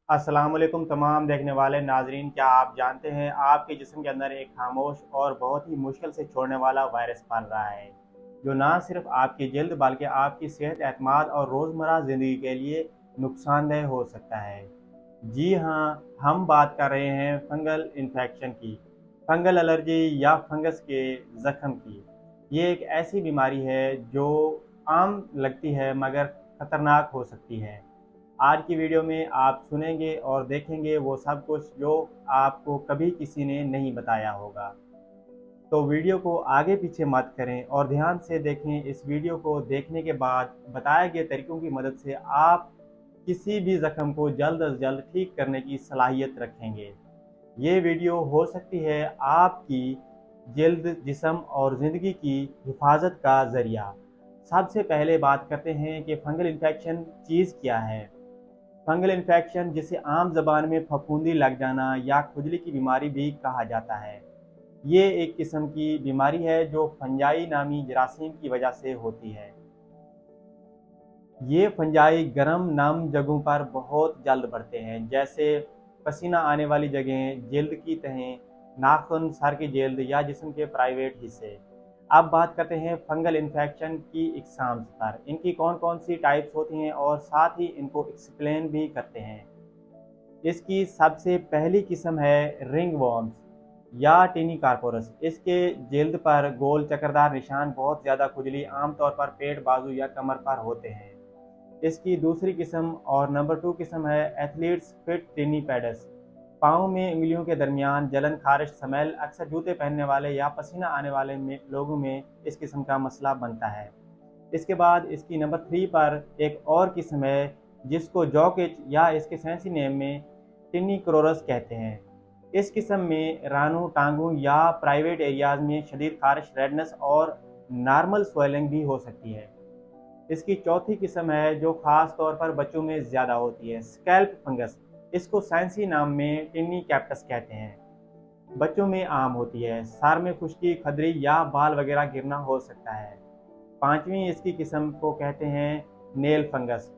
अस्सलाम वालेकुम तमाम देखने वाले नाजरीन, क्या आप जानते हैं आपके जिस्म के अंदर एक खामोश और बहुत ही मुश्किल से छोड़ने वाला वायरस पल रहा है, जो ना सिर्फ आपकी जल्द बल्कि आपकी सेहत, एतमाद और रोज़मर्रा ज़िंदगी के लिए नुकसानदेह हो सकता है। जी हाँ, हम बात कर रहे हैं फंगल इन्फेक्शन की, फंगल एलर्जी या फंगस के ज़ख्म की। ये एक ऐसी बीमारी है जो आम लगती है मगर ख़तरनाक हो सकती है। आज की वीडियो में आप सुनेंगे और देखेंगे वो सब कुछ जो आपको कभी किसी ने नहीं बताया होगा। तो वीडियो को आगे पीछे मत करें और ध्यान से देखें। इस वीडियो को देखने के बाद बताए गए तरीकों की मदद से आप किसी भी ज़ख्म को जल्द अज जल्द ठीक करने की सलाहियत रखेंगे। ये वीडियो हो सकती है आपकी जल्द, जिस्म और ज़िंदगी की हिफाजत का ज़रिया। सबसे पहले बात करते हैं कि फंगल इन्फेक्शन चीज़ क्या है। फंगल इन्फेक्शन, जिसे आम ज़बान में फफूंदी लग जाना या खुजली की बीमारी भी कहा जाता है, ये एक किस्म की बीमारी है जो फंजाई नामी जरासीम की वजह से होती है। ये फंजाई गर्म नम जगहों पर बहुत जल्द बढ़ते हैं, जैसे पसीना आने वाली जगहें, जल्द की तहें, नाखून, सर की जल्द या जिस्म के प्राइवेट हिस्से। अब बात करते हैं फंगल इन्फेक्शन की इकसाम पर, इनकी कौन कौन सी टाइप्स होती हैं और साथ ही इनको एक्सप्लेन भी करते हैं। इसकी सबसे पहली किस्म है रिंग वॉर्म्स या टीनी कार्पोरस। इसके जल्द पर गोल चक्करदार निशान, बहुत ज़्यादा खुजली, आमतौर पर पेट, बाजू या कमर पर होते हैं। इसकी दूसरी किस्म और नंबर 2 किस्म है एथलीट्स फिट टीनी पैडस। पाँव में उंगलियों के दरमियान जलन, खारिश, स्मेल अक्सर जूते पहनने वाले या पसीना आने वाले लोगों में इस किस्म का मसला बनता है। इसके बाद इसकी नंबर 3 पर एक और किस्म है जिसको जॉक इच या इसके साइंसी नेम में टिनी क्रोरस कहते हैं। इस किस्म में रानों, टांगों या प्राइवेट एरियाज में शदीद खारिश, रेडनेस और नॉर्मल स्वेलिंग भी हो सकती है। इसकी चौथी किस्म है जो खास तौर पर बच्चों में ज़्यादा होती है, स्कैल्प फंगस। इसको साइंसी नाम में टिनी कैप्टस कहते हैं। बच्चों में आम होती है, सर में खुश्की, खदरी या बाल वगैरह गिरना हो सकता है। पांचवी इसकी किस्म को कहते हैं नेल फंगस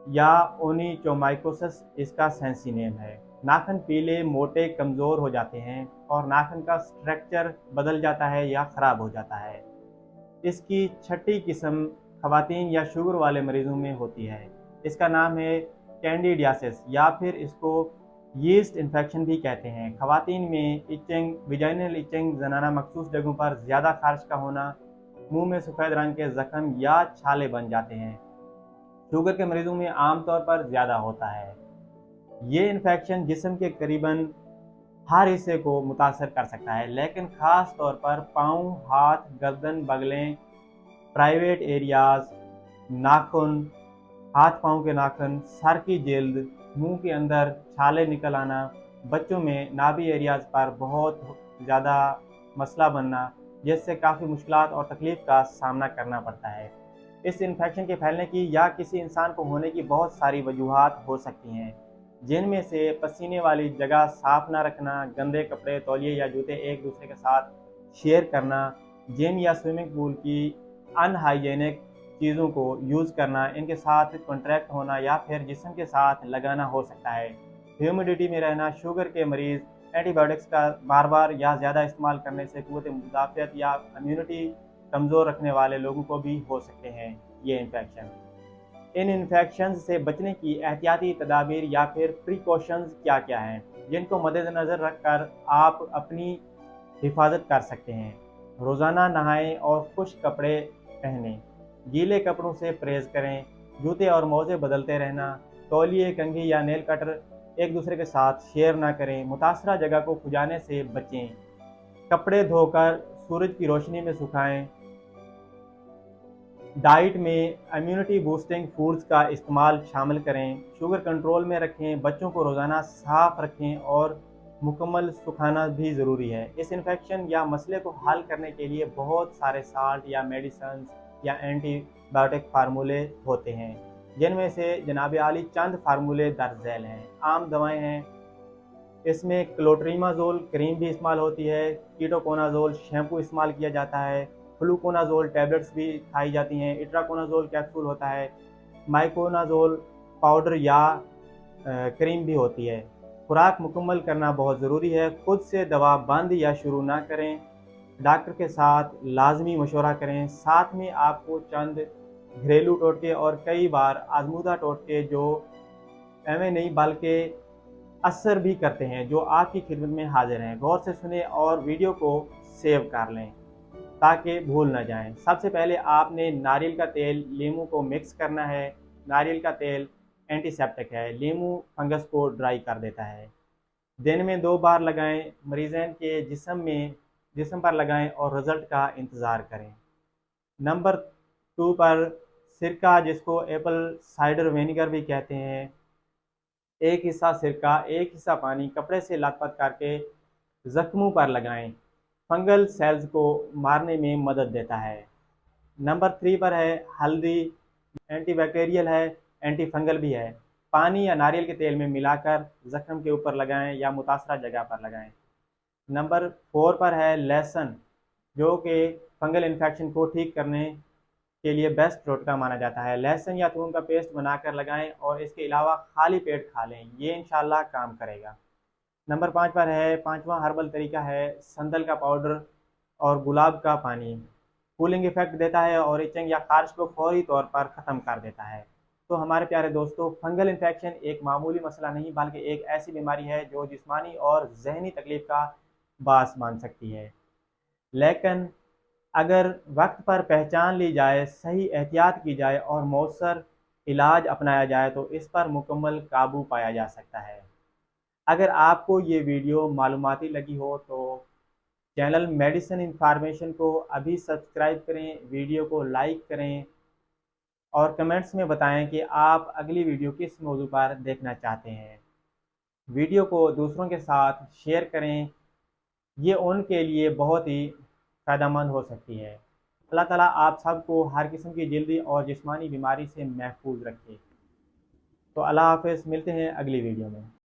या ओनिचोमाइकोसिस, इसका साइंसी नेम है। नाखून पीले, मोटे, कमज़ोर हो जाते हैं और नाखून का स्ट्रक्चर बदल जाता है या ख़राब हो जाता है। इसकी छठी किस्म खवातीन या शुगर वाले मरीजों में होती है। इसका नाम है कैंडिडियासिस या फिर इसको यीस्ट इन्फेक्शन भी कहते हैं। खवातीन में इचिंग, विजाइनल इचिंग, जनाना मखसूस जगहों पर ज़्यादा खारिश का होना, मुंह में सफ़ेद रंग के जख्म या छाले बन जाते हैं। शुगर के मरीजों में आमतौर पर ज़्यादा होता है। ये इन्फेक्शन जिस्म के करीबन हर हिस्से को मुतासर कर सकता है, लेकिन ख़ास तौर पर पाँव, हाथ, गर्दन, बगलें, प्राइवेट एरियाज, नाखून, हाथ पाँव के नाखून, सर की जल्द, मुंह के अंदर छाले निकल आना, बच्चों में नाभि एरियाज पर बहुत ज़्यादा मसला बनना, जिससे काफ़ी मुश्किलात और तकलीफ़ का सामना करना पड़ता है। इस इन्फेक्शन के फैलने की या किसी इंसान को होने की बहुत सारी वजूहात हो सकती हैं, जिनमें से पसीने वाली जगह साफ ना रखना, गंदे कपड़े, तौलिए या जूते एक दूसरे के साथ शेयर करना, जिम या स्विमिंग पूल की अनहाइजेनिक चीज़ों को यूज़ करना, इनके साथ कॉन्ट्रैक्ट होना या फिर जिस्म के साथ लगाना हो सकता है। ह्यूमिडिटी में रहना, शुगर के मरीज़, एंटीबायोटिक्स का बार बार या ज़्यादा इस्तेमाल करने से क़ुव्वत मुदाफ़ियत या इम्यूनिटी कमज़ोर रखने वाले लोगों को भी हो सकते हैं ये इन्फेक्शन। इन इन्फेक्शंस से बचने की एहतियाती तदाबीर या फिर प्रिकॉशंस क्या क्या हैं, जिनको मद्देनज़र रखकर आप अपनी हिफाजत कर सकते हैं। रोज़ाना नहाएं और खुश्क कपड़े पहनें, गीले कपड़ों से परहेज़ करें, जूते और मोज़े बदलते रहना, तौलिए, कंघी या नेल कटर एक दूसरे के साथ शेयर ना करें, मुतासरा जगह को खुजाने से बचें, कपड़े धोकर सूरज की रोशनी में सुखाएं, डाइट में इम्यूनिटी बूस्टिंग फूड्स का इस्तेमाल शामिल करें, शुगर कंट्रोल में रखें, बच्चों को रोज़ाना साफ रखें और मुकम्मल सुखाना भी ज़रूरी है। इस इन्फेक्शन या मसले को हल करने के लिए बहुत सारे साल्ट या मेडिसिन या एंटीबायोटिक फार्मूले होते हैं, जिनमें से जनाब आली चंद फार्मूले दर्ज झैल हैं। आम दवाएं हैं, इसमें क्लोट्रीमाज़ोल क्रीम भी इस्तेमाल होती है, कीटोकोनाज़ोल शैम्पू इस्तेमाल किया जाता है, फ्लूकोनाज़ोल टैबलेट्स भी खाई जाती हैं, इट्राकोनाज़ोल कैप्सूल होता है, माइकोनाज़ोल पाउडर या کریم بھی ہوتی ہے۔ خوراک مکمل کرنا بہت ضروری ہے۔ خود سے دوا بند یا شروع نہ کریں، ڈاکٹر کے ساتھ لازمی مشورہ کریں۔ ساتھ میں آپ کو چند گھریلو ٹوٹکے اور کئی بار آزمودہ ٹوٹکے جو ایویں نہیں بلکہ اثر بھی کرتے ہیں، جو آپ کی خدمت میں حاضر ہیں، غور سے سنیں اور ویڈیو کو سیو کر لیں تاکہ بھول نہ جائیں۔ سب سے پہلے آپ نے ناریل کا تیل لیموں کو مکس کرنا ہے۔ ناریل کا تیل اینٹی سیپٹک ہے، لیموں فنگس کو ڈرائی کر دیتا ہے۔ دن میں 2 بار لگائیں، مریضین کے جسم پر لگائیں اور رزلٹ کا انتظار کریں۔ نمبر 2 پر سرکہ، جس کو ایپل سائڈر وینیگر بھی کہتے ہیں، 1 حصہ سرکہ 1 حصہ پانی کپڑے سے لت پت کر کے زخموں پر لگائیں، فنگل سیلز کو مارنے میں مدد دیتا ہے۔ نمبر 3 پر ہے ہلدی، اینٹی بیکٹیریل ہے، اینٹی فنگل بھی ہے، پانی یا ناریل کے تیل میں ملا کر زخم کے اوپر لگائیں یا متاثرہ جگہ پر لگائیں۔ نمبر 4 پر ہے لہسن، جو کہ فنگل انفیکشن کو ٹھیک کرنے کے لیے بیسٹ ٹوٹکا مانا جاتا ہے۔ لہسن یا تھوم کا پیسٹ بنا کر لگائیں اور اس کے علاوہ خالی پیٹ کھا لیں، یہ انشاءاللہ کام کرے گا۔ نمبر 5 پر ہے 5واں ہربل طریقہ ہے سندل کا پاؤڈر اور گلاب کا پانی، کولنگ ایفیکٹ دیتا ہے اور ایچنگ یا خارش کو فوری طور پر ختم کر دیتا ہے۔ تو ہمارے پیارے دوستو، فنگل انفیکشن ایک معمولی مسئلہ نہیں بلکہ ایک ایسی بیماری ہے جو جسمانی اور ذہنی تکلیف کا باعث بن سکتی ہے، لیکن اگر وقت پر پہچان لی جائے، صحیح احتیاط کی جائے اور مؤثر علاج اپنایا جائے تو اس پر مکمل قابو پایا جا سکتا ہے۔ اگر آپ کو یہ ویڈیو معلوماتی لگی ہو تو چینل میڈیسن انفارمیشن کو ابھی سبسکرائب کریں، ویڈیو کو لائک کریں اور کمنٹس میں بتائیں کہ آپ اگلی ویڈیو کس موضوع پر دیکھنا چاہتے ہیں۔ ویڈیو کو دوسروں کے ساتھ شیئر کریں، یہ ان کے لیے بہت ہی فائدہ مند ہو سکتی ہے۔ اللہ تعالیٰ آپ سب کو ہر قسم کی جلدی اور جسمانی بیماری سے محفوظ رکھے۔ تو اللہ حافظ، ملتے ہیں اگلی ویڈیو میں۔